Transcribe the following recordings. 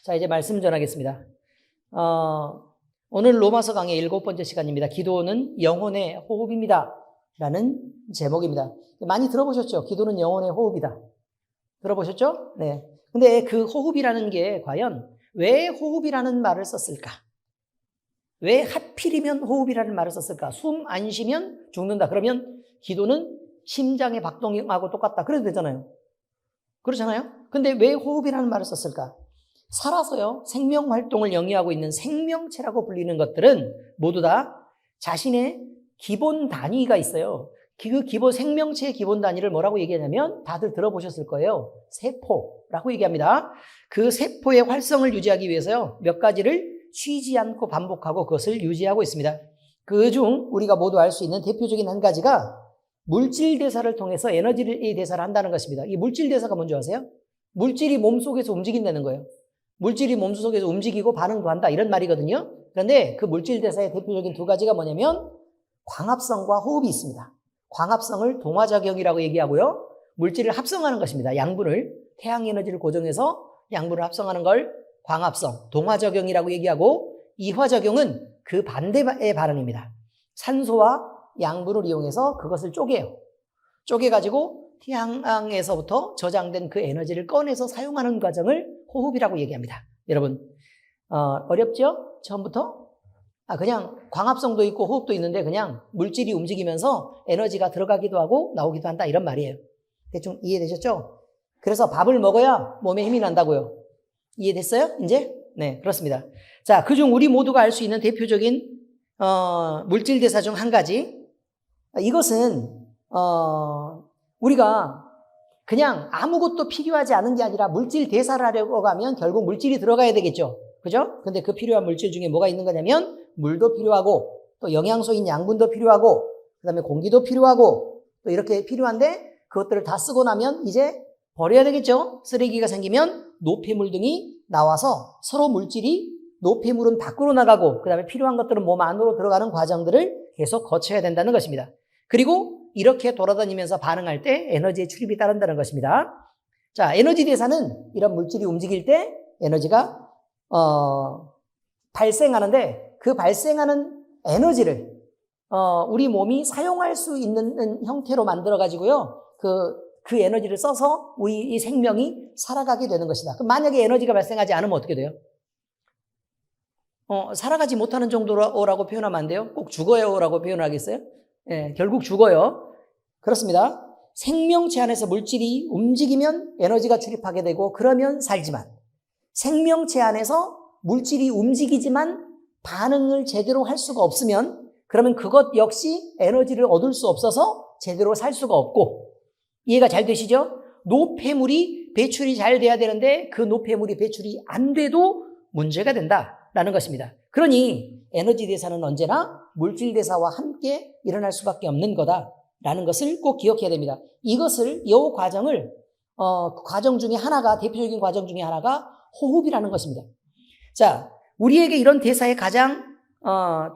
자, 이제 말씀 전하겠습니다. 오늘 로마서 강의 7번째 시간입니다. 기도는 영혼의 호흡입니다. 라는 제목입니다. 많이 들어보셨죠? 기도는 영혼의 호흡이다. 들어보셨죠? 네. 근데 그 호흡이라는 게 과연 왜 호흡이라는 말을 썼을까? 왜 하필이면 호흡이라는 말을 썼을까? 숨 안 쉬면 죽는다. 그러면 기도는 심장의 박동하고 똑같다. 그래도 되잖아요. 그렇잖아요? 근데 왜 호흡이라는 말을 썼을까? 살아서요, 생명 활동을 영위하고 있는 생명체라고 불리는 것들은 모두 다 자신의 기본 단위가 있어요. 그 기본 생명체의 기본 단위를 뭐라고 얘기하냐면 다들 들어보셨을 거예요. 세포라고 얘기합니다. 그 세포의 활성을 유지하기 위해서요, 몇 가지를 쉬지 않고 반복하고 그것을 유지하고 있습니다. 그중 우리가 모두 알 수 있는 대표적인 한 가지가 물질 대사를 통해서 에너지를 대사를 한다는 것입니다. 이 물질 대사가 뭔지 아세요? 물질이 몸속에서 움직인다는 거예요. 물질이 몸속에서 움직이고 반응도 한다, 이런 말이거든요. 그런데 그 물질 대사의 대표적인 두 가지가 뭐냐면 광합성과 호흡이 있습니다. 광합성을 동화작용이라고 얘기하고요, 물질을 합성하는 것입니다. 양분을, 태양 에너지를 고정해서 양분을 합성하는 걸 광합성, 동화작용이라고 얘기하고, 이화작용은 그 반대의 발언입니다. 산소와 양분을 이용해서 그것을 쪼개요. 쪼개가지고 태양에서부터 저장된 그 에너지를 꺼내서 사용하는 과정을 호흡이라고 얘기합니다. 여러분, 어렵죠? 처음부터? 그냥 광합성도 있고 호흡도 있는데 그냥 물질이 움직이면서 에너지가 들어가기도 하고 나오기도 한다, 이런 말이에요. 대충 이해되셨죠? 그래서 밥을 먹어야 몸에 힘이 난다고요. 이해됐어요? 이제? 네, 그렇습니다. 자, 그중 우리 모두가 알 수 있는 대표적인 물질 대사 중 한 가지, 이것은 우리가 그냥 아무것도 필요하지 않은 게 아니라 물질 대사를 하려고 하면 결국 물질이 들어가야 되겠죠. 그죠? 근데 그 필요한 물질 중에 뭐가 있는 거냐면 물도 필요하고, 또 영양소인 양분도 필요하고, 그 다음에 공기도 필요하고, 또 이렇게 필요한데 그것들을 다 쓰고 나면 이제 버려야 되겠죠. 쓰레기가 생기면 노폐물 등이 나와서 서로 물질이, 노폐물은 밖으로 나가고 그 다음에 필요한 것들은 몸 안으로 들어가는 과정들을 계속 거쳐야 된다는 것입니다. 그리고 이렇게 돌아다니면서 반응할 때 에너지의 출입이 따른다는 것입니다. 자, 에너지 대사는 이런 물질이 움직일 때 에너지가 발생하는데, 그 발생하는 에너지를 우리 몸이 사용할 수 있는 형태로 만들어 가지고요, 그 에너지를 써서 우리 이 생명이 살아가게 되는 것이다. 그럼 만약에 에너지가 발생하지 않으면 어떻게 돼요? 살아가지 못하는 정도라고 표현하면 안 돼요? 꼭 죽어요라고 표현하겠어요? 예, 결국 죽어요. 그렇습니다. 생명체 안에서 물질이 움직이면 에너지가 출입하게 되고 그러면 살지만, 생명체 안에서 물질이 움직이지만 반응을 제대로 할 수가 없으면 그러면 그것 역시 에너지를 얻을 수 없어서 제대로 살 수가 없고, 이해가 잘 되시죠? 노폐물이 배출이 잘 돼야 되는데 그 노폐물이 배출이 안 돼도 문제가 된다라는 것입니다. 그러니 에너지 대사는 언제나 물질 대사와 함께 일어날 수밖에 없는 거다라는 것을 꼭 기억해야 됩니다. 이것을, 이 과정을 과정 중에 하나가, 대표적인 과정 중에 하나가 호흡이라는 것입니다. 자, 우리에게 이런 대사의 가장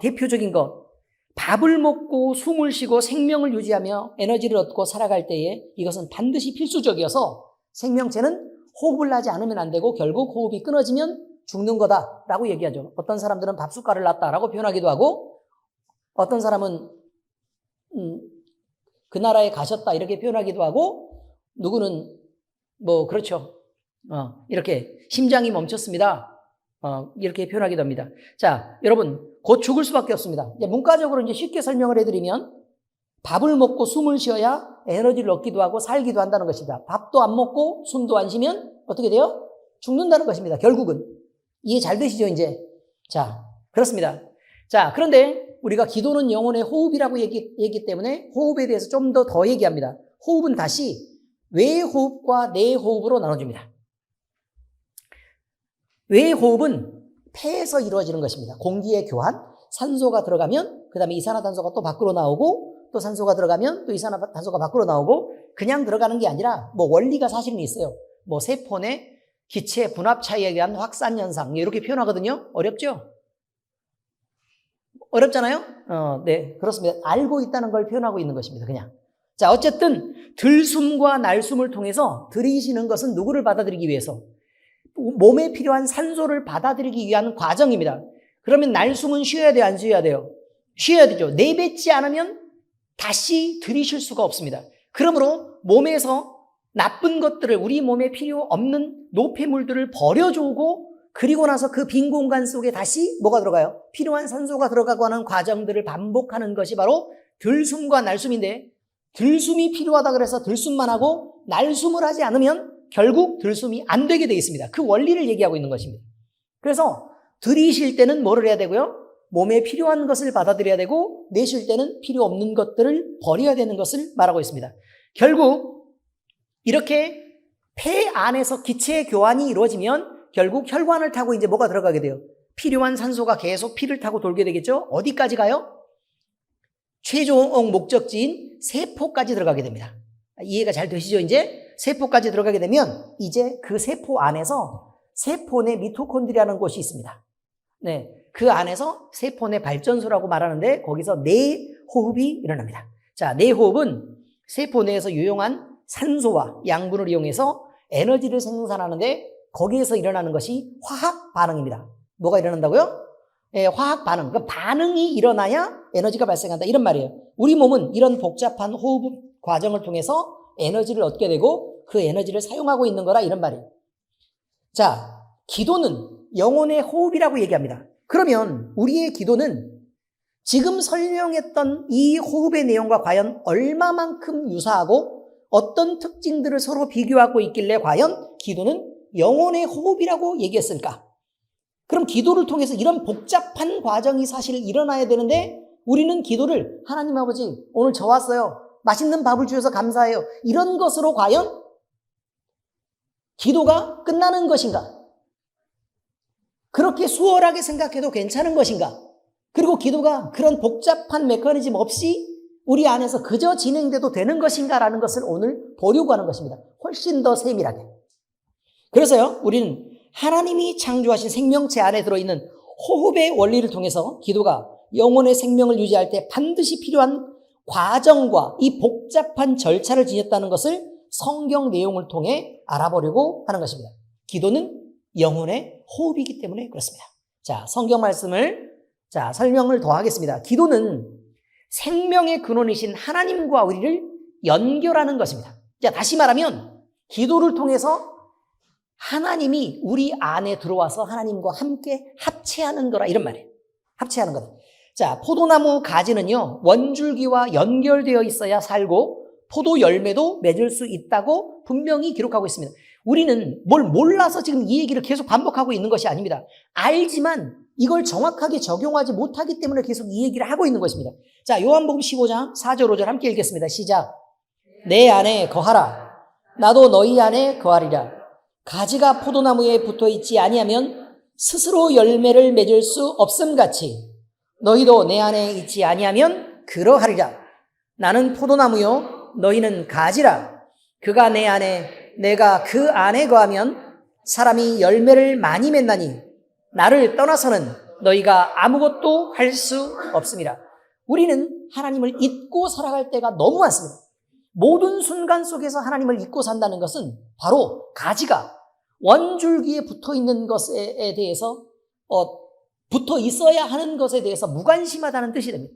대표적인 것, 밥을 먹고 숨을 쉬고 생명을 유지하며 에너지를 얻고 살아갈 때에 이것은 반드시 필수적이어서 생명체는 호흡을 하지 않으면 안 되고 결국 호흡이 끊어지면 죽는 거다라고 얘기하죠. 어떤 사람들은 밥숟가락을 놨다라고 표현하기도 하고, 어떤 사람은 그 나라에 가셨다 이렇게 표현하기도 하고, 누구는 뭐 그렇죠. 이렇게 심장이 멈췄습니다. 이렇게 표현하기도 합니다. 자, 여러분, 곧 죽을 수밖에 없습니다. 이제 문과적으로 이제 쉽게 설명을 해드리면 밥을 먹고 숨을 쉬어야 에너지를 얻기도 하고 살기도 한다는 것입니다. 밥도 안 먹고 숨도 안 쉬면 어떻게 돼요? 죽는다는 것입니다. 결국은. 이해 잘 되시죠, 이제? 자, 그렇습니다. 자, 그런데 우리가 기도는 영혼의 호흡이라고 얘기 때문에 호흡에 대해서 좀 더 얘기합니다. 호흡은 다시 외 호흡과 내 호흡으로 나눠집니다. 외 호흡은 폐에서 이루어지는 것입니다. 공기의 교환, 산소가 들어가면 그 다음에 이산화탄소가 또 밖으로 나오고, 또 산소가 들어가면 또 이산화탄소가 밖으로 나오고, 그냥 들어가는 게 아니라 뭐 원리가 사실은 있어요. 뭐 세포 내 기체 분압 차이에 의한 확산 현상, 이렇게 표현하거든요. 어렵죠? 어렵잖아요? 네, 그렇습니다. 알고 있다는 걸 표현하고 있는 것입니다, 그냥. 자, 어쨌든 들숨과 날숨을 통해서 들이쉬는 것은 누구를 받아들이기 위해서? 몸에 필요한 산소를 받아들이기 위한 과정입니다. 그러면 날숨은 쉬어야 돼요? 안 쉬어야 돼요? 쉬어야 되죠. 내뱉지 않으면 다시 들이쉴 수가 없습니다. 그러므로 몸에서 나쁜 것들을, 우리 몸에 필요 없는 노폐물들을 버려주고, 그리고 나서 그 빈 공간 속에 다시 뭐가 들어가요? 필요한 산소가 들어가고 하는 과정들을 반복하는 것이 바로 들숨과 날숨인데, 들숨이 필요하다 그래서 들숨만 하고 날숨을 하지 않으면 결국 들숨이 안 되게 되어 있습니다. 그 원리를 얘기하고 있는 것입니다. 그래서 들이쉴 때는 뭐를 해야 되고요? 몸에 필요한 것을 받아들여야 되고, 내쉴 때는 필요 없는 것들을 버려야 되는 것을 말하고 있습니다. 결국 이렇게 폐 안에서 기체 교환이 이루어지면 결국 혈관을 타고 이제 뭐가 들어가게 돼요? 필요한 산소가 계속 피를 타고 돌게 되겠죠? 어디까지 가요? 최종 목적지인 세포까지 들어가게 됩니다. 이해가 잘 되시죠? 이제 세포까지 들어가게 되면 이제 그 세포 안에서 세포 내 미토콘드리아라는 곳이 있습니다. 네, 그 안에서 세포 내 발전소라고 말하는데 거기서 내호흡이 일어납니다. 자, 내호흡은 세포 내에서 유용한 산소와 양분을 이용해서 에너지를 생산하는데 거기에서 일어나는 것이 화학 반응입니다. 뭐가 일어난다고요? 예, 화학 반응. 그러니까 반응이 일어나야 에너지가 발생한다. 이런 말이에요. 우리 몸은 이런 복잡한 호흡 과정을 통해서 에너지를 얻게 되고 그 에너지를 사용하고 있는 거라, 이런 말이에요. 자, 기도는 영혼의 호흡이라고 얘기합니다. 그러면 우리의 기도는 지금 설명했던 이 호흡의 내용과 과연 얼마만큼 유사하고 어떤 특징들을 서로 비교하고 있길래 과연 기도는 영혼의 호흡이라고 얘기했을까? 그럼 기도를 통해서 이런 복잡한 과정이 사실 일어나야 되는데 우리는 기도를 하나님 아버지 오늘 저 왔어요. 맛있는 밥을 주셔서 감사해요. 이런 것으로 과연 기도가 끝나는 것인가? 그렇게 수월하게 생각해도 괜찮은 것인가? 그리고 기도가 그런 복잡한 메커니즘 없이 우리 안에서 그저 진행돼도 되는 것인가라는 것을 오늘 보려고 하는 것입니다. 훨씬 더 세밀하게. 그래서요, 우리는 하나님이 창조하신 생명체 안에 들어있는 호흡의 원리를 통해서 기도가 영혼의 생명을 유지할 때 반드시 필요한 과정과 이 복잡한 절차를 지녔다는 것을 성경 내용을 통해 알아보려고 하는 것입니다. 기도는 영혼의 호흡이기 때문에 그렇습니다. 자, 성경 말씀을 설명을 더 하겠습니다. 기도는 생명의 근원이신 하나님과 우리를 연결하는 것입니다. 자, 다시 말하면 기도를 통해서 하나님이 우리 안에 들어와서 하나님과 함께 합체하는 거라, 이런 말이에요. 합체하는 거다. 자, 포도나무 가지는요, 원줄기와 연결되어 있어야 살고 포도 열매도 맺을 수 있다고 분명히 기록하고 있습니다. 우리는 뭘 몰라서 지금 이 얘기를 계속 반복하고 있는 것이 아닙니다. 알지만 이걸 정확하게 적용하지 못하기 때문에 계속 이 얘기를 하고 있는 것입니다. 자, 요한복음 15장 4절 5절 함께 읽겠습니다. 시작. 내 안에 거하라. 나도 너희 안에 거하리라. 가지가 포도나무에 붙어있지 아니하면 스스로 열매를 맺을 수 없음같이 너희도 내 안에 있지 아니하면 그러하리라. 나는 포도나무요 너희는 가지라. 그가 내 안에 내가 그 안에 거하면 사람이 열매를 많이 맺나니 나를 떠나서는 너희가 아무것도 할 수 없습니다. 우리는 하나님을 잊고 살아갈 때가 너무 많습니다. 모든 순간 속에서 하나님을 잊고 산다는 것은 바로 가지가 원줄기에 붙어 있는 것에 대해서 붙어 있어야 하는 것에 대해서 무관심하다는 뜻이 됩니다.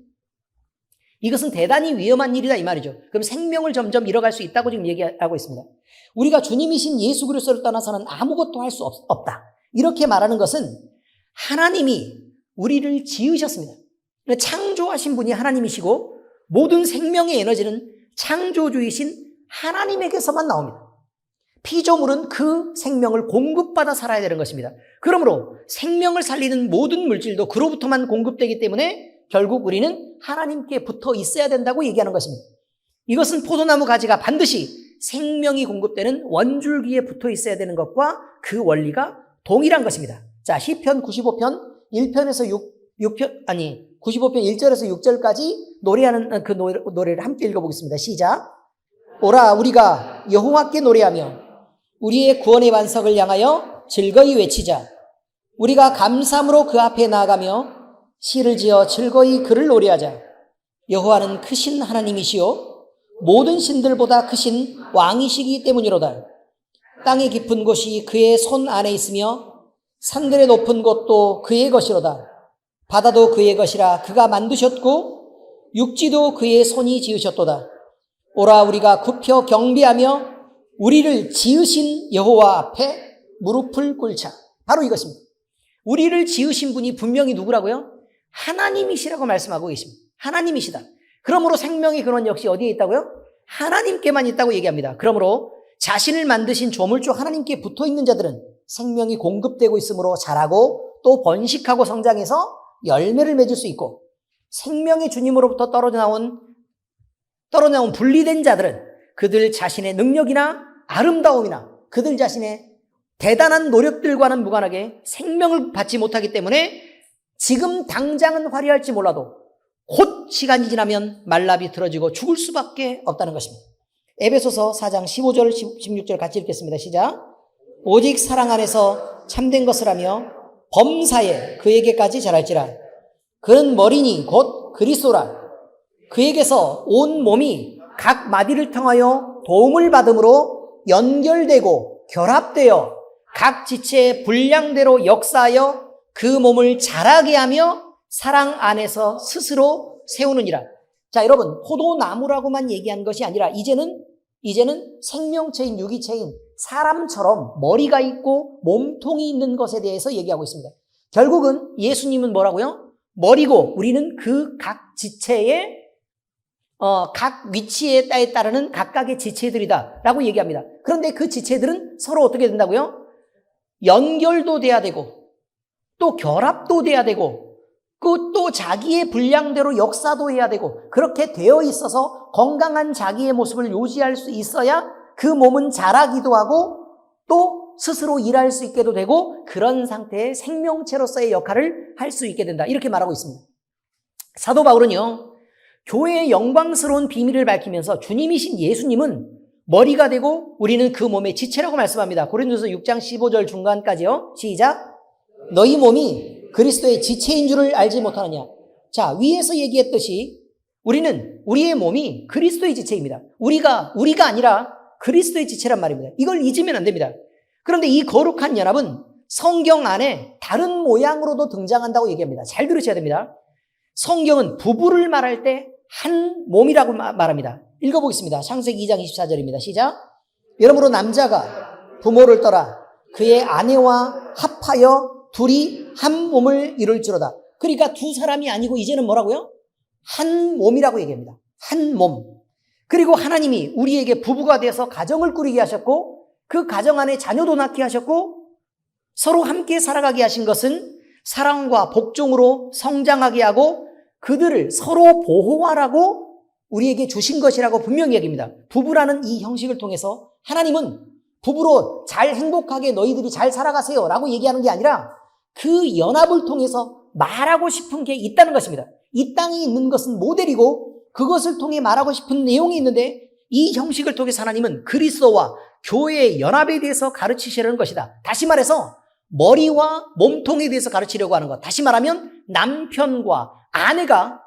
이것은 대단히 위험한 일이다, 이 말이죠. 그럼 생명을 점점 잃어갈 수 있다고 지금 얘기하고 있습니다. 우리가 주님이신 예수 그리스도를 떠나서는 아무것도 할 수 없다. 이렇게 말하는 것은 하나님이 우리를 지으셨습니다. 창조하신 분이 하나님이시고 모든 생명의 에너지는 창조주이신 하나님에게서만 나옵니다. 피조물은 그 생명을 공급받아 살아야 되는 것입니다. 그러므로 생명을 살리는 모든 물질도 그로부터만 공급되기 때문에 결국 우리는 하나님께 붙어 있어야 된다고 얘기하는 것입니다. 이것은 포도나무 가지가 반드시 생명이 공급되는 원줄기에 붙어 있어야 되는 것과 그 원리가 동일한 것입니다. 자, 시편 95편 1편에서 95편 1절에서 6절까지 노래하는 그 노래를 함께 읽어보겠습니다. 시작. 오라 우리가 여호와께 노래하며 우리의 구원의 반석을 향하여 즐거이 외치자. 우리가 감사함으로 그 앞에 나아가며 시를 지어 즐거이 그를 노래하자. 여호와는 크신 하나님이시요 모든 신들보다 크신 왕이시기 때문이로다. 땅의 깊은 곳이 그의 손 안에 있으며 산들의 높은 곳도 그의 것이로다. 바다도 그의 것이라 그가 만드셨고 육지도 그의 손이 지으셨도다. 오라 우리가 굽혀 경배하며 우리를 지으신 여호와 앞에 무릎을 꿇자. 바로 이것입니다. 우리를 지으신 분이 분명히 누구라고요? 하나님이시라고 말씀하고 계십니다. 하나님이시다. 그러므로 생명의 근원 역시 어디에 있다고요? 하나님께만 있다고 얘기합니다. 그러므로 자신을 만드신 조물주 하나님께 붙어있는 자들은 생명이 공급되고 있으므로 자라고 또 번식하고 성장해서 열매를 맺을 수 있고, 생명의 주님으로부터 떨어져 나온 분리된 자들은 그들 자신의 능력이나 아름다움이나 그들 자신의 대단한 노력들과는 무관하게 생명을 받지 못하기 때문에 지금 당장은 화려할지 몰라도 곧 시간이 지나면 말라 비틀어지고 죽을 수밖에 없다는 것입니다. 에베소서 4장 15절 16절 같이 읽겠습니다. 시작. 오직 사랑 안에서 참된 것을 하며 범사에 그에게까지 자랄지라. 그는 머리니 곧 그리스도라. 그에게서 온 몸이 각 마디를 통하여 도움을 받음으로 연결되고 결합되어 각 지체의 분량대로 역사하여 그 몸을 자라게 하며 사랑 안에서 스스로 세우느니라. 자, 여러분, 포도나무라고만 얘기한 것이 아니라 이제는 생명체인 유기체인 사람처럼 머리가 있고 몸통이 있는 것에 대해서 얘기하고 있습니다. 결국은 예수님은 뭐라고요? 머리고 우리는 그 각 지체의 각 위치에 따르는 각각의 지체들이다 라고 얘기합니다. 그런데 그 지체들은 서로 어떻게 된다고요? 연결도 돼야 되고 또 결합도 돼야 되고 또 자기의 분량대로 역사도 해야 되고, 그렇게 되어 있어서 건강한 자기의 모습을 유지할 수 있어야 그 몸은 자라기도 하고 또 스스로 일할 수 있게도 되고, 그런 상태의 생명체로서의 역할을 할 수 있게 된다, 이렇게 말하고 있습니다. 사도 바울은요, 교회의 영광스러운 비밀을 밝히면서 주님이신 예수님은 머리가 되고 우리는 그 몸의 지체라고 말씀합니다. 고린도서 6장 15절 중간까지요. 시작. 너희 몸이 그리스도의 지체인 줄을 알지 못하느냐. 자, 위에서 얘기했듯이 우리의 몸이 그리스도의 지체입니다. 우리가 아니라 그리스도의 지체란 말입니다. 이걸 잊으면 안 됩니다. 그런데 이 거룩한 연합은 성경 안에 다른 모양으로도 등장한다고 얘기합니다. 잘 들으셔야 됩니다. 성경은 부부를 말할 때 한 몸이라고 말합니다. 읽어보겠습니다. 창세기 2장 24절입니다. 시작. 여러므로 남자가 부모를 떠나 그의 아내와 합하여 둘이 한 몸을 이룰지로다. 그러니까 두 사람이 아니고 이제는 뭐라고요? 한 몸이라고 얘기합니다. 한 몸. 그리고 하나님이 우리에게 부부가 돼서 가정을 꾸리게 하셨고 그 가정 안에 자녀도 낳게 하셨고 서로 함께 살아가게 하신 것은 사랑과 복종으로 성장하게 하고 그들을 서로 보호하라고 우리에게 주신 것이라고 분명히 얘기합니다. 부부라는 이 형식을 통해서 하나님은 부부로 잘 행복하게 너희들이 잘 살아가세요 라고 얘기하는 게 아니라 그 연합을 통해서 말하고 싶은 게 있다는 것입니다. 이 땅에 있는 것은 모델이고 그것을 통해 말하고 싶은 내용이 있는데 이 형식을 통해서 하나님은 그리스도와 교회의 연합에 대해서 가르치시려는 것이다. 다시 말해서 머리와 몸통에 대해서 가르치려고 하는 것. 다시 말하면 남편과 아내가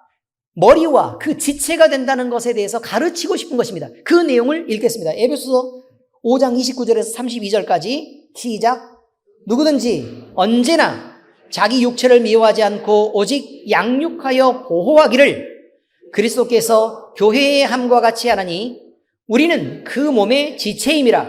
머리와 그 지체가 된다는 것에 대해서 가르치고 싶은 것입니다. 그 내용을 읽겠습니다. 에베소서 5장 29절에서 32절까지 시작. 누구든지 언제나 자기 육체를 미워하지 않고 오직 양육하여 보호하기를 그리스도께서 교회의 함과 같이 하나니 우리는 그 몸의 지체임이라.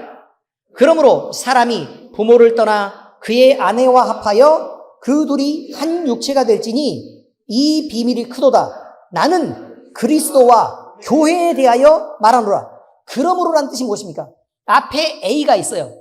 그러므로 사람이 부모를 떠나 그의 아내와 합하여 그 둘이 한 육체가 될지니 이 비밀이 크도다. 나는 그리스도와 교회에 대하여 말하노라. 그러므로란 뜻이 무엇입니까? 앞에 A가 있어요.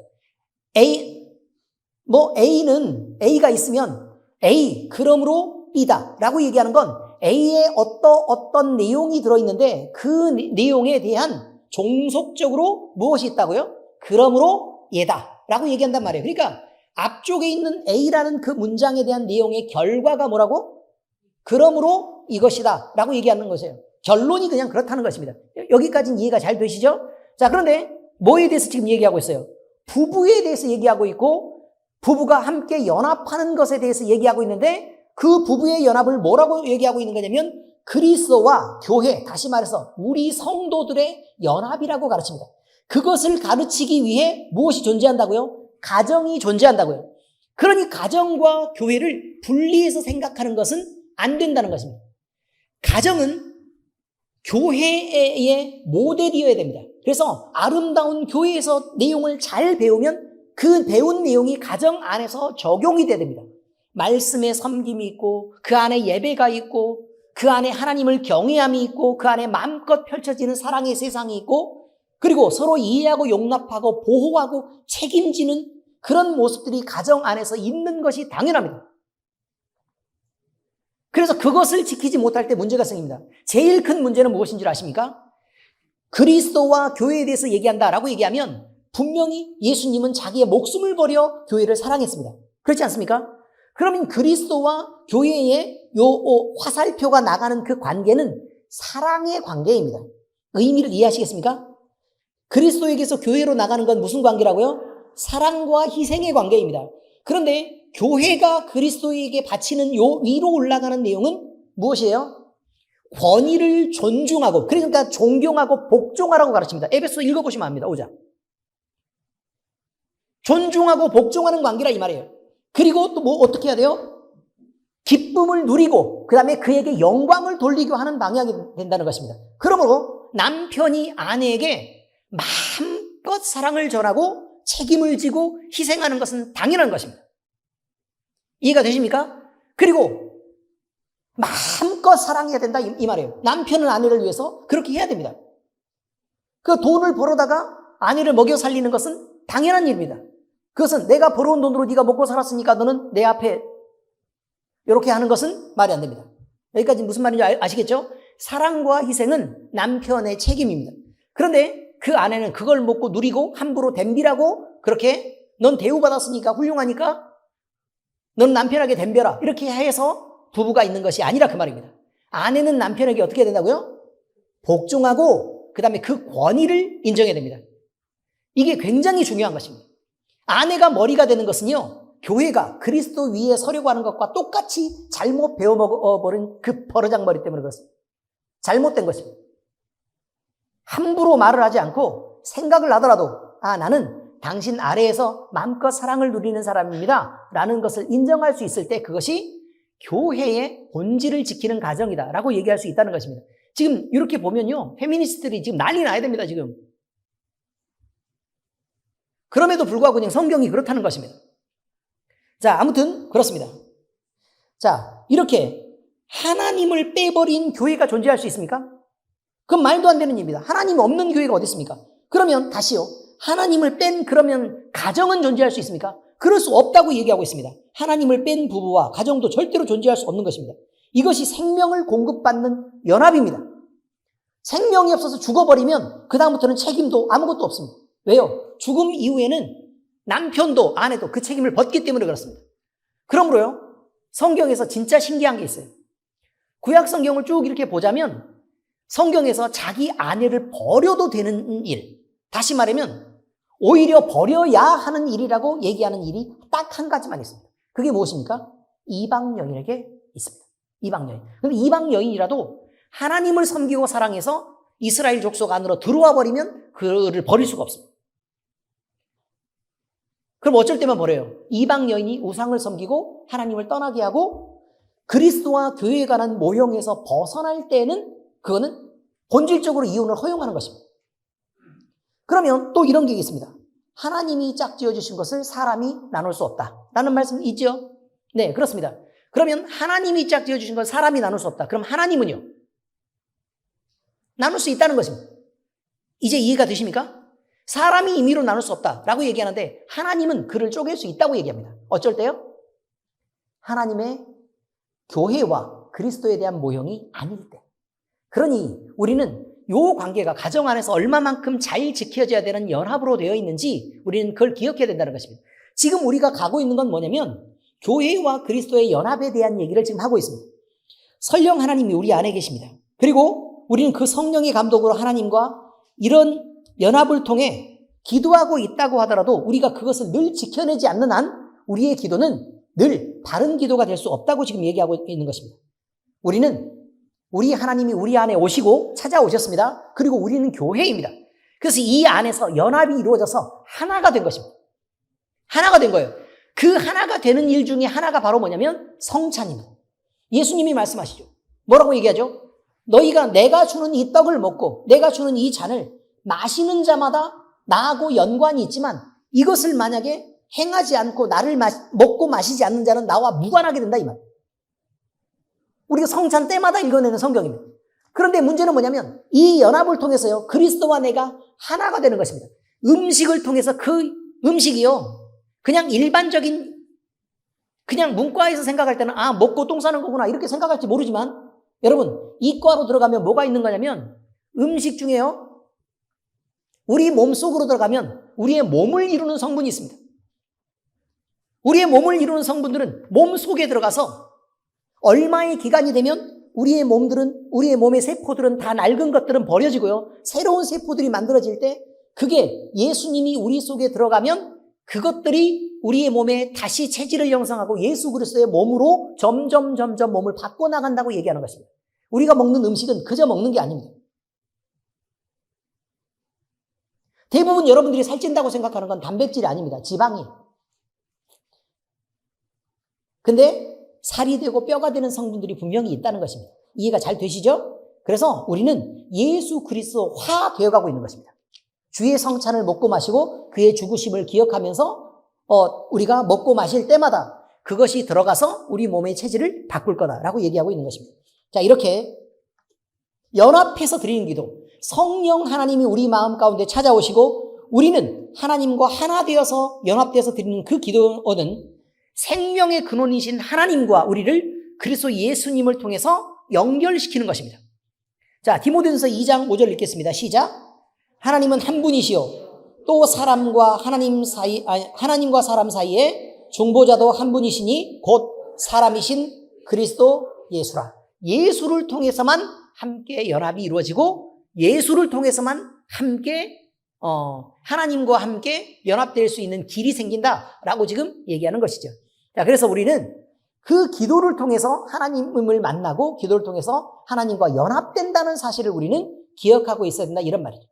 A가 있으면 A, 그러므로 B다 라고 얘기하는 건 A에 어떤 내용이 들어있는데 그 내용에 대한 종속적으로 무엇이 있다고요? 그러므로 얘다 라고 얘기한단 말이에요. 그러니까 앞쪽에 있는 A라는 그 문장에 대한 내용의 결과가 뭐라고? 그러므로 이것이다 라고 얘기하는 것이에요. 결론이 그냥 그렇다는 것입니다. 여기까지는 이해가 잘 되시죠? 자, 그런데 뭐에 대해서 지금 얘기하고 있어요? 부부에 대해서 얘기하고 있고 부부가 함께 연합하는 것에 대해서 얘기하고 있는데 그 부부의 연합을 뭐라고 얘기하고 있는 거냐면 그리스도와 교회, 다시 말해서 우리 성도들의 연합이라고 가르칩니다. 그것을 가르치기 위해 무엇이 존재한다고요? 가정이 존재한다고요. 그러니 가정과 교회를 분리해서 생각하는 것은 안 된다는 것입니다. 가정은 교회의 모델이어야 됩니다. 그래서 아름다운 교회에서 내용을 잘 배우면 그 배운 내용이 가정 안에서 적용이 돼야 됩니다. 말씀에 섬김이 있고, 그 안에 예배가 있고, 그 안에 하나님을 경외함이 있고, 그 안에 마음껏 펼쳐지는 사랑의 세상이 있고, 그리고 서로 이해하고 용납하고 보호하고 책임지는 그런 모습들이 가정 안에서 있는 것이 당연합니다. 그래서 그것을 지키지 못할 때 문제가 생깁니다. 제일 큰 문제는 무엇인 줄 아십니까? 그리스도와 교회에 대해서 얘기한다라고 얘기하면 분명히 예수님은 자기의 목숨을 버려 교회를 사랑했습니다. 그렇지 않습니까? 그러면 그리스도와 교회의 화살표가 나가는 그 관계는 사랑의 관계입니다. 의미를 이해하시겠습니까? 그리스도에게서 교회로 나가는 건 무슨 관계라고요? 사랑과 희생의 관계입니다. 그런데 교회가 그리스도에게 바치는 요 위로 올라가는 내용은 무엇이에요? 권위를 존중하고, 그러니까 존경하고 복종하라고 가르칩니다. 에베소 읽어보시면 압니다. 5장. 존중하고 복종하는 관계라 이 말이에요. 그리고 또 뭐 어떻게 해야 돼요? 기쁨을 누리고 그 다음에 그에게 영광을 돌리고 하는 방향이 된다는 것입니다. 그러므로 남편이 아내에게 마음껏 사랑을 전하고 책임을 지고 희생하는 것은 당연한 것입니다. 이해가 되십니까? 그리고 마음껏 사랑해야 된다 이 말이에요. 남편은 아내를 위해서 그렇게 해야 됩니다. 그 돈을 벌어다가 아내를 먹여 살리는 것은 당연한 일입니다. 그것은 내가 벌어온 돈으로 네가 먹고 살았으니까 너는 내 앞에 이렇게 하는 것은 말이 안 됩니다. 여기까지 무슨 말인지 아시겠죠? 사랑과 희생은 남편의 책임입니다. 그런데 그 아내는 그걸 먹고 누리고 함부로 덤비라고 그렇게 넌 대우받았으니까 훌륭하니까 넌 남편에게 덤벼라 이렇게 해서 부부가 있는 것이 아니라 그 말입니다. 아내는 남편에게 어떻게 해야 된다고요? 복종하고 그 다음에 그 권위를 인정해야 됩니다. 이게 굉장히 중요한 것입니다. 아내가 머리가 되는 것은요, 교회가 그리스도 위에 서려고 하는 것과 똑같이 잘못 배워먹어버린 그 버르장머리 때문에 그렇습니다. 잘못된 것입니다. 함부로 말을 하지 않고 생각을 하더라도 나는 당신 아래에서 마음껏 사랑을 누리는 사람입니다 라는 것을 인정할 수 있을 때 그것이 교회의 본질을 지키는 가정이다 라고 얘기할 수 있다는 것입니다. 지금 이렇게 보면요, 페미니스트들이 지금 난리 나야 됩니다. 지금 그럼에도 불구하고 그냥 성경이 그렇다는 것입니다. 자, 아무튼 그렇습니다. 자, 이렇게 하나님을 빼버린 교회가 존재할 수 있습니까? 그건 말도 안 되는 일입니다. 하나님 없는 교회가 어디 있습니까? 그러면 다시요, 하나님을 뺀 그러면 가정은 존재할 수 있습니까? 그럴 수 없다고 얘기하고 있습니다. 하나님을 뺀 부부와 가정도 절대로 존재할 수 없는 것입니다. 이것이 생명을 공급받는 연합입니다. 생명이 없어서 죽어버리면 그 다음부터는 책임도 아무것도 없습니다. 왜요? 죽음 이후에는 남편도 아내도 그 책임을 벗기 때문에 그렇습니다. 그러므로요, 성경에서 진짜 신기한 게 있어요. 구약 성경을 쭉 이렇게 보자면 성경에서 자기 아내를 버려도 되는 일, 다시 말하면 오히려 버려야 하는 일이라고 얘기하는 일이 딱 한 가지만 있습니다. 그게 무엇입니까? 이방 여인에게 있습니다. 이방 여인. 그럼 이방 여인이라도 하나님을 섬기고 사랑해서 이스라엘 족속 안으로 들어와 버리면 그를 버릴 수가 없습니다. 그럼 어쩔 때만 버려요? 이방 여인이 우상을 섬기고 하나님을 떠나게 하고 그리스도와 교회에 관한 모형에서 벗어날 때는 그거는 본질적으로 이혼을 허용하는 것입니다. 그러면 또 이런 게 있습니다. 하나님이 짝지어 주신 것을 사람이 나눌 수 없다라는 말씀 있죠? 네, 그렇습니다. 그러면 하나님이 짝지어 주신 걸 사람이 나눌 수 없다. 그럼 하나님은요? 나눌 수 있다는 것입니다. 이제 이해가 되십니까? 사람이 임의로 나눌 수 없다라고 얘기하는데 하나님은 그를 쪼갤 수 있다고 얘기합니다. 어쩔 때요? 하나님의 교회와 그리스도에 대한 모형이 아닐 때. 그러니 우리는 이 관계가 가정 안에서 얼마만큼 잘 지켜져야 되는 연합으로 되어 있는지 우리는 그걸 기억해야 된다는 것입니다. 지금 우리가 가고 있는 건 뭐냐면 교회와 그리스도의 연합에 대한 얘기를 지금 하고 있습니다. 성령 하나님이 우리 안에 계십니다. 그리고 우리는 그 성령의 감독으로 하나님과 이런 연합을 통해 기도하고 있다고 하더라도 우리가 그것을 늘 지켜내지 않는 한 우리의 기도는 늘 바른 기도가 될 수 없다고 지금 얘기하고 있는 것입니다. 우리는 우리 하나님이 우리 안에 오시고 찾아오셨습니다. 그리고 우리는 교회입니다. 그래서 이 안에서 연합이 이루어져서 하나가 된 것입니다. 하나가 된 거예요. 그 하나가 되는 일 중에 하나가 바로 뭐냐면 성찬입니다. 예수님이 말씀하시죠. 뭐라고 얘기하죠? 너희가 내가 주는 이 떡을 먹고 내가 주는 이 잔을 마시는 자마다 나하고 연관이 있지만 이것을 만약에 행하지 않고 나를 먹고 마시지 않는 자는 나와 무관하게 된다 이 말. 우리가 성찬 때마다 읽어내는 성경입니다. 그런데 문제는 뭐냐면 이 연합을 통해서요 그리스도와 내가 하나가 되는 것입니다. 음식을 통해서 그 음식이요 그냥 일반적인 그냥 문과에서 생각할 때는 아 먹고 똥 싸는 거구나 이렇게 생각할지 모르지만 여러분 이과로 들어가면 뭐가 있는 거냐면 음식 중에요 우리 몸 속으로 들어가면 우리의 몸을 이루는 성분이 있습니다. 우리의 몸을 이루는 성분들은 몸 속에 들어가서 얼마의 기간이 되면 우리의 몸의 세포들은 다 낡은 것들은 버려지고요. 새로운 세포들이 만들어질 때 그게 예수님이 우리 속에 들어가면 그것들이 우리의 몸에 다시 체질을 형성하고 예수 그리스도의 몸으로 점점 몸을 바꿔나간다고 얘기하는 것입니다. 우리가 먹는 음식은 그저 먹는 게 아닙니다. 대부분 여러분들이 살찐다고 생각하는 건 단백질이 아닙니다. 지방이. 근데 살이 되고 뼈가 되는 성분들이 분명히 있다는 것입니다. 이해가 잘 되시죠? 그래서 우리는 예수 그리스도화 되어가고 있는 것입니다. 주의 성찬을 먹고 마시고 그의 죽으심을 기억하면서 우리가 먹고 마실 때마다 그것이 들어가서 우리 몸의 체질을 바꿀 거다라고 얘기하고 있는 것입니다. 자, 이렇게 연합해서 드리는 기도, 성령 하나님이 우리 마음 가운데 찾아오시고 우리는 하나님과 하나 되어서 연합되어서 드리는 그 기도는 생명의 근원이신 하나님과 우리를 그리스도 예수님을 통해서 연결시키는 것입니다. 자, 디모데전서 2장 5절 읽겠습니다. 시작. 하나님은 한 분이시요 또 하나님과 사람 사이에 중보자도 한 분이시니 곧 사람이신 그리스도 예수라. 예수를 통해서만 함께 연합이 이루어지고 예수를 통해서만 함께 하나님과 함께 연합될 수 있는 길이 생긴다라고 지금 얘기하는 것이죠. 자, 그래서 우리는 그 기도를 통해서 하나님을 만나고 기도를 통해서 하나님과 연합된다는 사실을 우리는 기억하고 있어야 된다 이런 말이죠.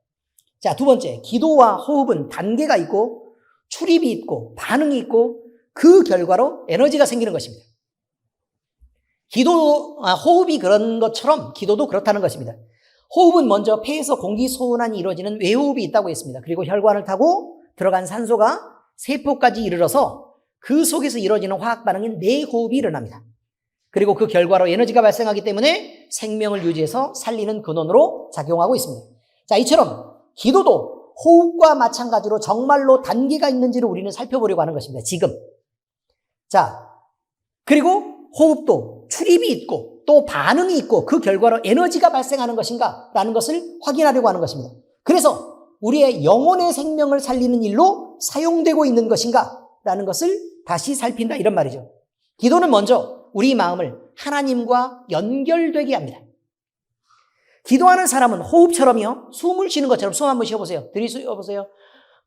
자, 두 번째, 기도와 호흡은 단계가 있고 출입이 있고 반응이 있고 그 결과로 에너지가 생기는 것입니다. 호흡이 그런 것처럼 기도도 그렇다는 것입니다. 호흡은 먼저 폐에서 공기 소환이 이루어지는 외호흡이 있다고 했습니다. 그리고 혈관을 타고 들어간 산소가 세포까지 이르러서 그 속에서 이루어지는 화학 반응인 내호흡이 일어납니다. 그리고 그 결과로 에너지가 발생하기 때문에 생명을 유지해서 살리는 근원으로 작용하고 있습니다. 자, 이처럼 기도도 호흡과 마찬가지로 정말로 단계가 있는지를 우리는 살펴보려고 하는 것입니다. 지금. 자, 그리고 호흡도 출입이 있고 또 반응이 있고 그 결과로 에너지가 발생하는 것인가 라는 것을 확인하려고 하는 것입니다. 그래서 우리의 영혼의 생명을 살리는 일로 사용되고 있는 것인가 라는 것을 다시 살핀다 이런 말이죠. 기도는 먼저 우리 마음을 하나님과 연결되게 합니다. 기도하는 사람은 호흡처럼요. 숨을 쉬는 것처럼 숨 한번 쉬어보세요. 들이쉬어보세요.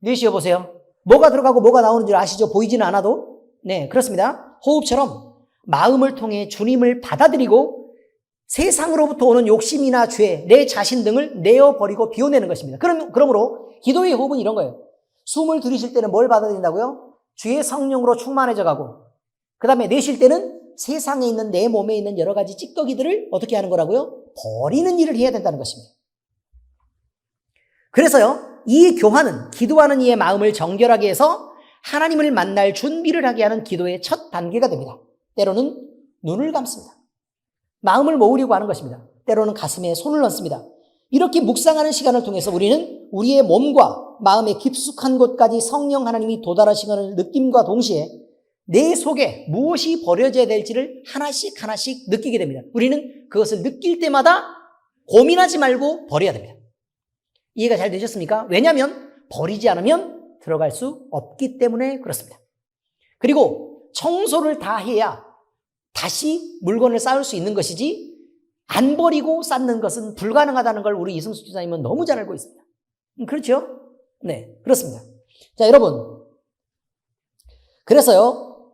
내쉬어보세요. 뭐가 들어가고 뭐가 나오는 줄 아시죠? 보이지는 않아도. 네, 그렇습니다. 호흡처럼 마음을 통해 주님을 받아들이고 세상으로부터 오는 욕심이나 죄, 내 자신 등을 내어버리고 비워내는 것입니다. 그러므로 기도의 호흡은 이런 거예요. 숨을 들이쉴 때는 뭘 받아들인다고요? 주의 성령으로 충만해져 가고 그 다음에 내쉴 때는 세상에 있는 내 몸에 있는 여러 가지 찌꺼기들을 어떻게 하는 거라고요? 버리는 일을 해야 된다는 것입니다. 그래서요, 이 교환은 기도하는 이의 마음을 정결하게 해서 하나님을 만날 준비를 하게 하는 기도의 첫 단계가 됩니다. 때로는 눈을 감습니다. 마음을 모으려고 하는 것입니다. 때로는 가슴에 손을 얹습니다. 이렇게 묵상하는 시간을 통해서 우리는 우리의 몸과 마음의 깊숙한 곳까지 성령 하나님이 도달하시는 느낌과 동시에 내 속에 무엇이 버려져야 될지를 하나씩 느끼게 됩니다. 우리는 그것을 느낄 때마다 고민하지 말고 버려야 됩니다. 이해가 잘 되셨습니까? 왜냐하면 버리지 않으면 들어갈 수 없기 때문에 그렇습니다. 그리고 청소를 다 해야 다시 물건을 쌓을 수 있는 것이지 안 버리고 쌓는 것은 불가능하다는 걸 우리 이승수 지사님은 너무 잘 알고 있습니다. 그렇죠? 네, 그렇습니다. 자, 여러분. 그래서요,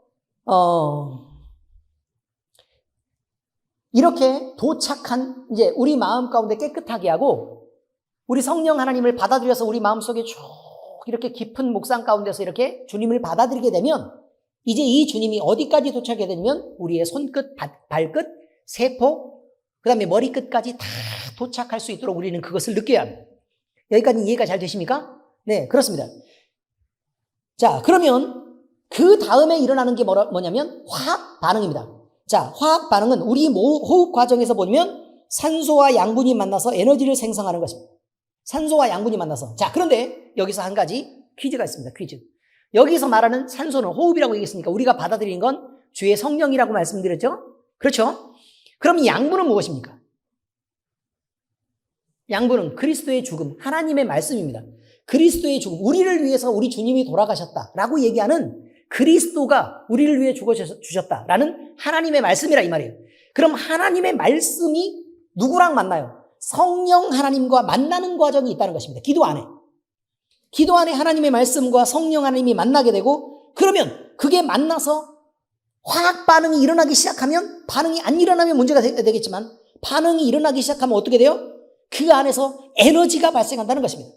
이렇게 도착한, 이제 우리 마음 가운데 깨끗하게 하고, 우리 성령 하나님을 받아들여서 우리 마음속에 쭉 이렇게 깊은 묵상 가운데서 이렇게 주님을 받아들이게 되면 이제 이 주님이 어디까지 도착하게 되면 우리의 손끝, 발끝, 세포, 그 다음에 머리끝까지 다 도착할 수 있도록 우리는 그것을 느껴야 합니다. 여기까지 이해가 잘 되십니까? 네, 그렇습니다. 자, 그러면 그 다음에 일어나는 게 뭐냐면 화학 반응입니다. 자, 화학 반응은 우리 호흡 과정에서 보면 산소와 양분이 만나서 에너지를 생성하는 것입니다. 산소와 양분이 만나서. 자, 그런데 여기서 한 가지 퀴즈가 있습니다. 퀴즈. 여기서 말하는 산소는 호흡이라고 얘기했으니까 우리가 받아들인 건 주의 성령이라고 말씀드렸죠? 그렇죠? 그럼 이 양분은 무엇입니까? 양분은 그리스도의 죽음, 하나님의 말씀입니다. 그리스도의 죽음, 우리를 위해서 우리 주님이 돌아가셨다라고 얘기하는 그리스도가 우리를 위해 죽어주셨다라는 하나님의 말씀이라 이 말이에요. 그럼 하나님의 말씀이 누구랑 만나요? 성령 하나님과 만나는 과정이 있다는 것입니다. 기도 안에. 기도 안에 하나님의 말씀과 성령 하나님이 만나게 되고 그러면 그게 만나서 화학 반응이 일어나기 시작하면 반응이 안 일어나면 문제가 되겠지만 반응이 일어나기 시작하면 어떻게 돼요? 그 안에서 에너지가 발생한다는 것입니다.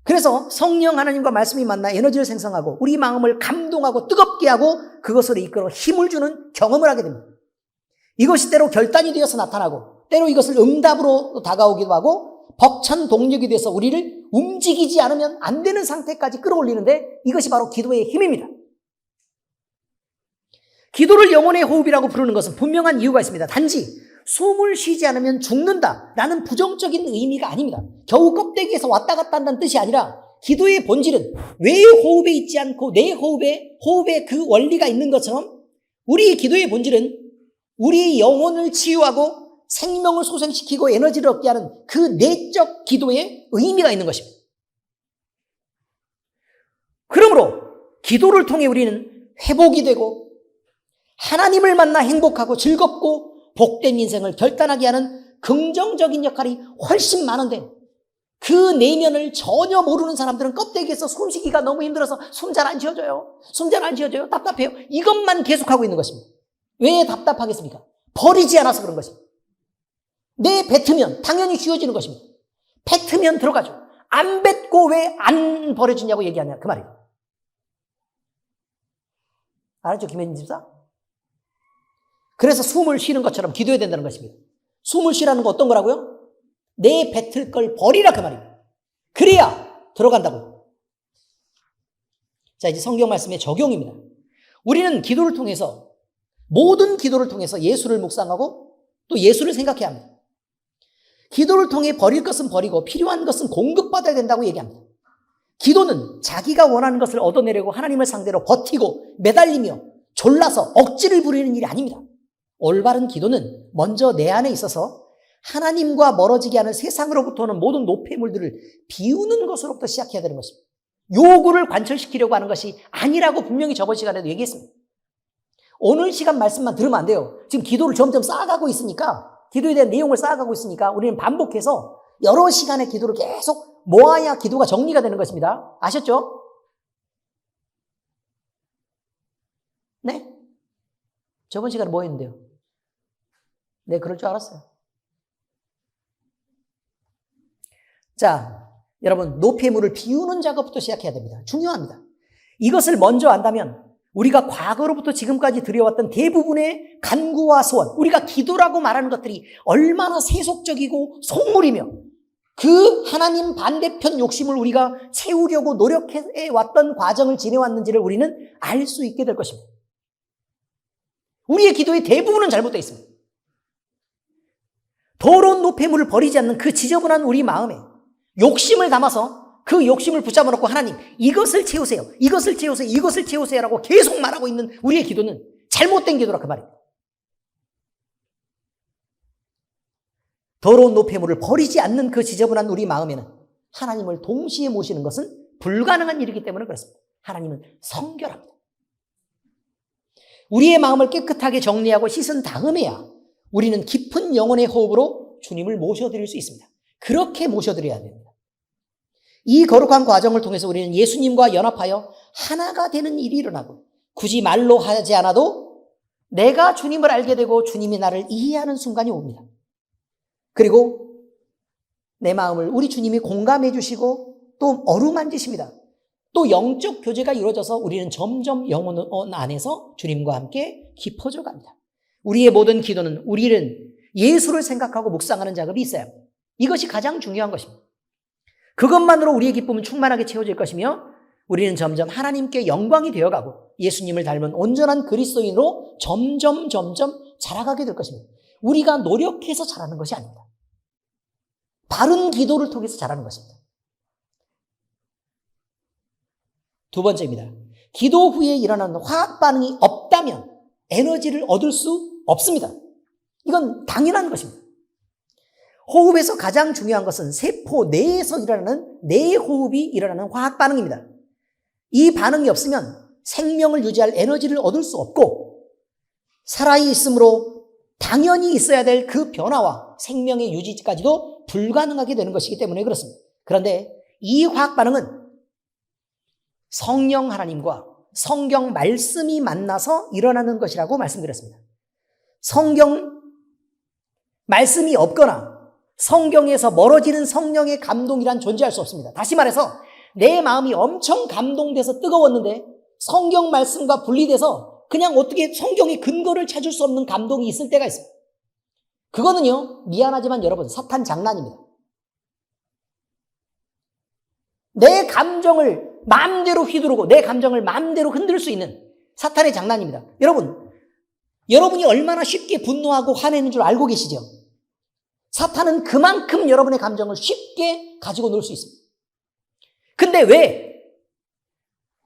그래서 성령 하나님과 말씀이 만나 에너지를 생성하고 우리 마음을 감동하고 뜨겁게 하고 그것으로 이끌어 힘을 주는 경험을 하게 됩니다. 이것이 때로 결단이 되어서 나타나고 때로 이것을 응답으로 다가오기도 하고 벅찬 동력이 돼서 우리를 움직이지 않으면 안 되는 상태까지 끌어올리는데 이것이 바로 기도의 힘입니다. 기도를 영혼의 호흡이라고 부르는 것은 분명한 이유가 있습니다. 단지 숨을 쉬지 않으면 죽는다라는 부정적인 의미가 아닙니다. 겨우 껍데기에서 왔다 갔다 한다는 뜻이 아니라 기도의 본질은 왜 호흡에 있지 않고 내 호흡에 그 원리가 있는 것처럼 우리의 기도의 본질은 우리의 영혼을 치유하고 생명을 소생시키고 에너지를 얻게 하는 그 내적 기도에 의미가 있는 것입니다. 그러므로 기도를 통해 우리는 회복이 되고 하나님을 만나 행복하고 즐겁고 복된 인생을 결단하게 하는 긍정적인 역할이 훨씬 많은데 그 내면을 전혀 모르는 사람들은 껍데기에서 숨쉬기가 너무 힘들어서 숨 잘 안 쉬어져요. 숨 잘 안 쉬어져요. 답답해요. 이것만 계속하고 있는 것입니다. 왜 답답하겠습니까? 버리지 않아서 그런 것입니다. 내 뱉으면 당연히 쉬어지는 것입니다. 뱉으면 들어가죠. 안 뱉고 왜 안 버려지냐고 얘기하냐 그 말이에요. 알았죠? 김혜진 집사? 그래서 숨을 쉬는 것처럼 기도해야 된다는 것입니다. 숨을 쉬라는 거 어떤 거라고요? 내 뱉을 걸 버리라 그 말입니다. 그래야 들어간다고. 자, 이제 성경 말씀의 적용입니다. 우리는 기도를 통해서 모든 기도를 통해서 예수를 묵상하고 또 예수를 생각해야 합니다. 기도를 통해 버릴 것은 버리고 필요한 것은 공급받아야 된다고 얘기합니다. 기도는 자기가 원하는 것을 얻어내려고 하나님을 상대로 버티고 매달리며 졸라서 억지를 부리는 일이 아닙니다. 올바른 기도는 먼저 내 안에 있어서 하나님과 멀어지게 하는 세상으로부터 오는 모든 노폐물들을 비우는 것으로부터 시작해야 되는 것입니다. 요구를 관철시키려고 하는 것이 아니라고 분명히 저번 시간에도 얘기했습니다. 오늘 시간 말씀만 들으면 안 돼요. 지금 기도를 점점 쌓아가고 있으니까 기도에 대한 내용을 쌓아가고 있으니까 우리는 반복해서 여러 시간의 기도를 계속 모아야 기도가 정리가 되는 것입니다. 아셨죠? 네? 저번 시간에 뭐 했는데요? 네, 그럴 줄 알았어요. 자, 여러분, 노폐물을 비우는 작업부터 시작해야 됩니다. 중요합니다. 이것을 먼저 안다면 우리가 과거로부터 지금까지 들여왔던 대부분의 간구와 소원, 우리가 기도라고 말하는 것들이 얼마나 세속적이고 속물이며 그 하나님 반대편 욕심을 우리가 채우려고 노력해왔던 과정을 지내왔는지를 우리는 알 수 있게 될 것입니다. 우리의 기도의 대부분은 잘못되어 있습니다. 더러운 노폐물을 버리지 않는 그 지저분한 우리 마음에 욕심을 담아서 그 욕심을 붙잡아 놓고 하나님 이것을 채우세요. 이것을 채우세요. 이것을 채우세요라고 계속 말하고 있는 우리의 기도는 잘못된 기도라 그 말이에요. 더러운 노폐물을 버리지 않는 그 지저분한 우리 마음에는 하나님을 동시에 모시는 것은 불가능한 일이기 때문에 그렇습니다. 하나님은 성결합니다. 우리의 마음을 깨끗하게 정리하고 씻은 다음에야 우리는 깊은 영혼의 호흡으로 주님을 모셔드릴 수 있습니다. 그렇게 모셔드려야 됩니다. 이 거룩한 과정을 통해서 우리는 예수님과 연합하여 하나가 되는 일이 일어나고 굳이 말로 하지 않아도 내가 주님을 알게 되고 주님이 나를 이해하는 순간이 옵니다. 그리고 내 마음을 우리 주님이 공감해 주시고 또 어루만지십니다. 또 영적 교제가 이루어져서 우리는 점점 영혼 안에서 주님과 함께 깊어져 갑니다. 우리의 모든 기도는 우리는 예수를 생각하고 묵상하는 작업이 있어야 합니다. 이것이 가장 중요한 것입니다. 그것만으로 우리의 기쁨은 충만하게 채워질 것이며 우리는 점점 하나님께 영광이 되어가고 예수님을 닮은 온전한 그리스도인으로 점점 자라가게 될 것입니다. 우리가 노력해서 자라는 것이 아닙니다. 바른 기도를 통해서 자라는 것입니다. 두 번째입니다. 기도 후에 일어나는 화학 반응이 없다면 에너지를 얻을 수 없습니다. 이건 당연한 것입니다. 호흡에서 가장 중요한 것은 세포 내에서 일어나는 내호흡이 일어나는 화학 반응입니다. 이 반응이 없으면 생명을 유지할 에너지를 얻을 수 없고 살아있으므로 당연히 있어야 될 그 변화와 생명의 유지까지도 불가능하게 되는 것이기 때문에 그렇습니다. 그런데 이 화학 반응은 성령 하나님과 성경 말씀이 만나서 일어나는 것이라고 말씀드렸습니다. 성경 말씀이 없거나 성경에서 멀어지는 성령의 감동이란 존재할 수 없습니다. 다시 말해서 내 마음이 엄청 감동돼서 뜨거웠는데 성경 말씀과 분리돼서 그냥 어떻게 성경의 근거를 찾을 수 없는 감동이 있을 때가 있습니다. 그거는요, 미안하지만 여러분, 사탄 장난입니다. 내 감정을 마음대로 휘두르고 내 감정을 마음대로 흔들 수 있는 사탄의 장난입니다. 여러분이 얼마나 쉽게 분노하고 화내는 줄 알고 계시죠? 사탄은 그만큼 여러분의 감정을 쉽게 가지고 놀 수 있습니다. 근데 왜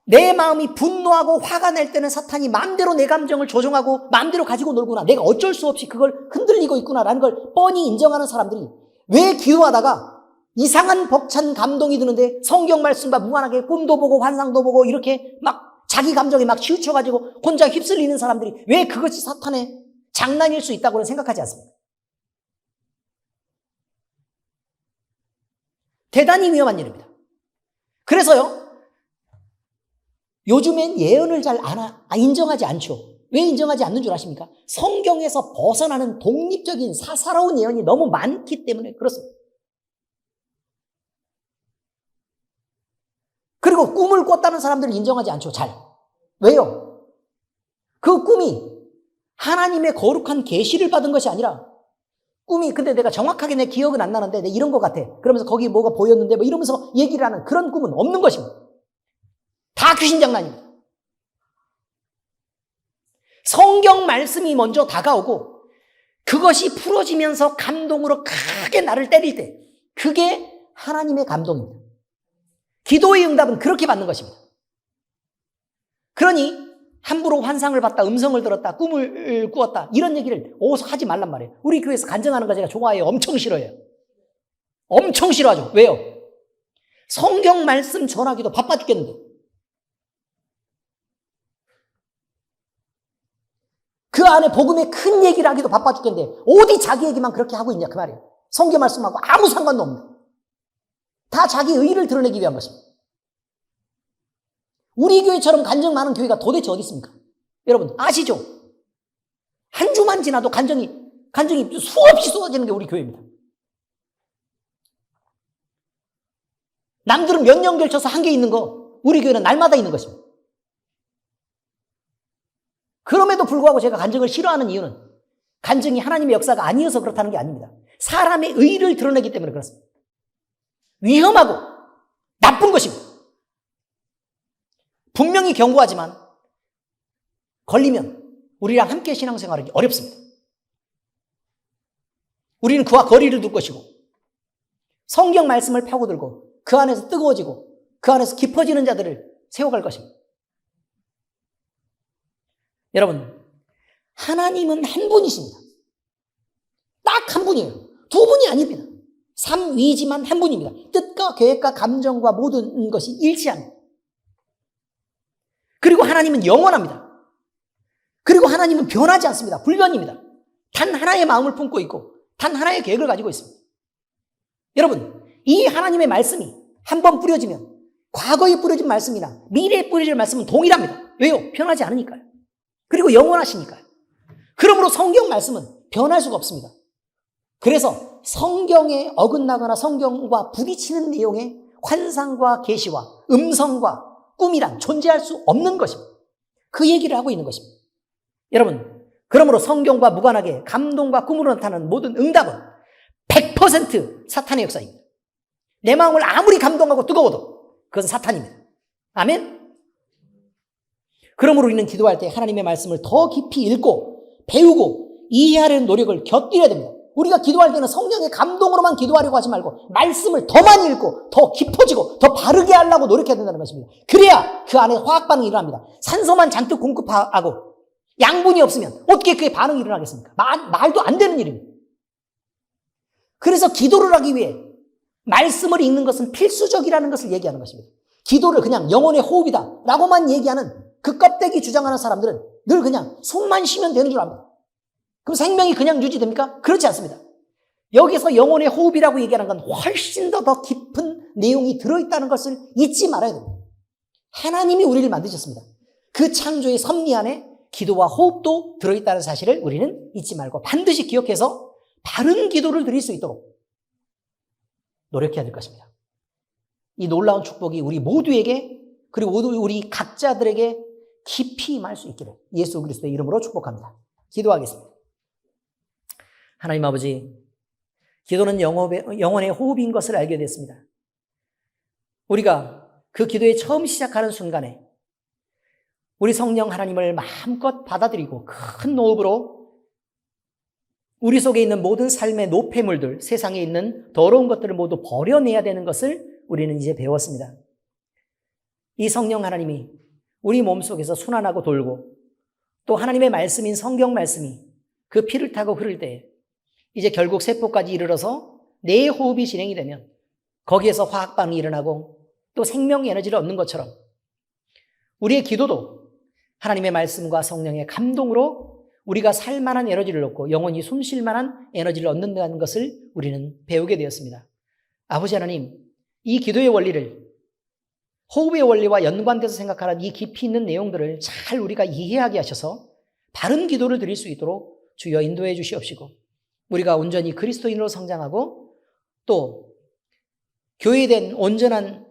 내 마음이 분노하고 화가 날 때는 사탄이 마음대로 내 감정을 조종하고 마음대로 가지고 놀구나, 내가 어쩔 수 없이 그걸 흔들리고 있구나라는 걸 뻔히 인정하는 사람들이 왜 기도하다가 이상한 벅찬 감동이 드는데 성경 말씀과 무관하게 꿈도 보고 환상도 보고 이렇게 막 자기 감정에 막 치우쳐가지고 혼자 휩쓸리는 사람들이 왜 그것이 사탄의 장난일 수 있다고는 생각하지 않습니까? 대단히 위험한 일입니다. 그래서요, 요즘엔 예언을 잘 인정하지 않죠. 왜 인정하지 않는 줄 아십니까? 성경에서 벗어나는 독립적인 사사로운 예언이 너무 많기 때문에 그렇습니다. 그리고 꿈을 꿨다는 사람들을 인정하지 않죠. 잘. 왜요? 그 꿈이 하나님의 거룩한 계시를 받은 것이 아니라 꿈이, 근데 내가 정확하게 내 기억은 안 나는데 내 이런 것 같아. 그러면서 거기 뭐가 보였는데 뭐 이러면서 얘기를 하는 그런 꿈은 없는 것입니다. 다 귀신 장난입니다. 성경 말씀이 먼저 다가오고 그것이 풀어지면서 감동으로 크게 나를 때릴 때 그게 하나님의 감동입니다. 기도의 응답은 그렇게 받는 것입니다. 그러니 함부로 환상을 봤다, 음성을 들었다, 꿈을 꾸었다 이런 얘기를 어디서 하지 말란 말이에요. 우리 교회에서 간증하는 거 제가 좋아해요. 엄청 싫어해요. 엄청 싫어하죠. 왜요? 성경 말씀 전하기도 바빠 죽겠는데 그 안에 복음의 큰 얘기를 하기도 바빠 죽겠는데 어디 자기 얘기만 그렇게 하고 있냐 그 말이에요. 성경 말씀하고 아무 상관도 없는, 다 자기 의의를 드러내기 위한 것입니다. 우리 교회처럼 간증 많은 교회가 도대체 어디 있습니까? 여러분 아시죠? 한 주만 지나도 간증이 수없이 쏟아지는 게 우리 교회입니다. 남들은 몇 년 걸쳐서 한 개 있는 거 우리 교회는 날마다 있는 것입니다. 그럼에도 불구하고 제가 간증을 싫어하는 이유는 간증이 하나님의 역사가 아니어서 그렇다는 게 아닙니다. 사람의 의의를 드러내기 때문에 그렇습니다. 위험하고 나쁜 것입니다. 분명히 경고하지만 걸리면 우리랑 함께 신앙생활하기 어렵습니다. 우리는 그와 거리를 둘 것이고 성경 말씀을 파고들고 그 안에서 뜨거워지고 그 안에서 깊어지는 자들을 세워갈 것입니다. 여러분, 하나님은 한 분이십니다. 딱 한 분이에요. 두 분이 아닙니다. 삼위지만 한 분입니다. 뜻과 계획과 감정과 모든 것이 일치합니다. 그리고 하나님은 영원합니다. 그리고 하나님은 변하지 않습니다. 불변입니다. 단 하나의 마음을 품고 있고 단 하나의 계획을 가지고 있습니다. 여러분, 이 하나님의 말씀이 한번 뿌려지면 과거에 뿌려진 말씀이나 미래에 뿌려질 말씀은 동일합니다. 왜요? 변하지 않으니까요. 그리고 영원하시니까요. 그러므로 성경 말씀은 변할 수가 없습니다. 그래서 성경에 어긋나거나 성경과 부딪히는 내용의 환상과 계시와 음성과 꿈이란 존재할 수 없는 것입니다. 그 얘기를 하고 있는 것입니다. 여러분, 그러므로 성경과 무관하게 감동과 꿈으로 나타나는 모든 응답은 100% 사탄의 역사입니다. 내 마음을 아무리 감동하고 뜨거워도 그것은 사탄입니다. 아멘? 그러므로 우리는 기도할 때 하나님의 말씀을 더 깊이 읽고 배우고 이해하려는 노력을 곁들여야 됩니다. 우리가 기도할 때는 성령의 감동으로만 기도하려고 하지 말고 말씀을 더 많이 읽고 더 깊어지고 더 바르게 하려고 노력해야 된다는 것입니다. 그래야 그 안에 화학 반응이 일어납니다. 산소만 잔뜩 공급하고 양분이 없으면 어떻게 그게 반응이 일어나겠습니까? 말도 안 되는 일입니다. 그래서 기도를 하기 위해 말씀을 읽는 것은 필수적이라는 것을 얘기하는 것입니다. 기도를 그냥 영혼의 호흡이다 라고만 얘기하는 그 껍데기 주장하는 사람들은 늘 그냥 숨만 쉬면 되는 줄 압니다. 그럼 생명이 그냥 유지됩니까? 그렇지 않습니다. 여기서 영혼의 호흡이라고 얘기하는 건 훨씬 더 깊은 내용이 들어있다는 것을 잊지 말아야 됩니다. 하나님이 우리를 만드셨습니다. 그 창조의 섭리 안에 기도와 호흡도 들어있다는 사실을 우리는 잊지 말고 반드시 기억해서 바른 기도를 드릴 수 있도록 노력해야 될 것입니다. 이 놀라운 축복이 우리 모두에게 그리고 우리 각자들에게 깊이 임할 수 있기를 예수 그리스도의 이름으로 축복합니다. 기도하겠습니다. 하나님 아버지, 기도는 영혼의 호흡인 것을 알게 됐습니다. 우리가 그 기도에 처음 시작하는 순간에 우리 성령 하나님을 마음껏 받아들이고 큰 호흡으로 우리 속에 있는 모든 삶의 노폐물들, 세상에 있는 더러운 것들을 모두 버려내야 되는 것을 우리는 이제 배웠습니다. 이 성령 하나님이 우리 몸속에서 순환하고 돌고 또 하나님의 말씀인 성경 말씀이 그 피를 타고 흐를 때 이제 결국 세포까지 이르러서 내 호흡이 진행이 되면 거기에서 화학 반응이 일어나고 또 생명 에너지를 얻는 것처럼 우리의 기도도 하나님의 말씀과 성령의 감동으로 우리가 살 만한 에너지를 얻고 영원히 숨쉴 만한 에너지를 얻는다는 것을 우리는 배우게 되었습니다. 아버지 하나님, 이 기도의 원리를 호흡의 원리와 연관돼서 생각하는 이 깊이 있는 내용들을 잘 우리가 이해하게 하셔서 바른 기도를 드릴 수 있도록 주여 인도해 주시옵시고 우리가 온전히 그리스도인으로 성장하고 또 교회된 온전한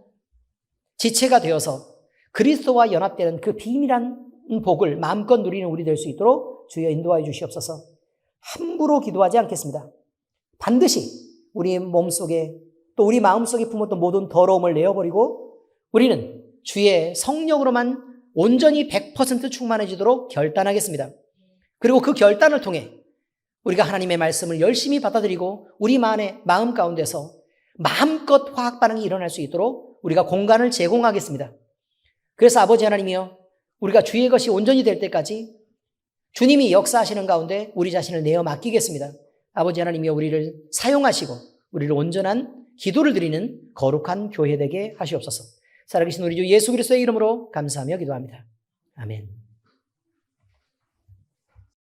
지체가 되어서 그리스도와 연합되는 그 비밀한 복을 마음껏 누리는 우리 될 수 있도록 주여 인도하여 주시옵소서. 함부로 기도하지 않겠습니다. 반드시 우리 몸속에 또 우리 마음속에 품었던 모든 더러움을 내어버리고 우리는 주의 성령으로만 온전히 100% 충만해지도록 결단하겠습니다. 그리고 그 결단을 통해 우리가 하나님의 말씀을 열심히 받아들이고 우리 마음 가운데서 마음껏 화학 반응이 일어날 수 있도록 우리가 공간을 제공하겠습니다. 그래서 아버지 하나님이여, 우리가 주의 것이 온전히 될 때까지 주님이 역사하시는 가운데 우리 자신을 내어 맡기겠습니다. 아버지 하나님이여, 우리를 사용하시고 우리를 온전한 기도를 드리는 거룩한 교회 되게 하시옵소서. 살아계신 우리 주 예수 그리스도의 이름으로 감사하며 기도합니다. 아멘.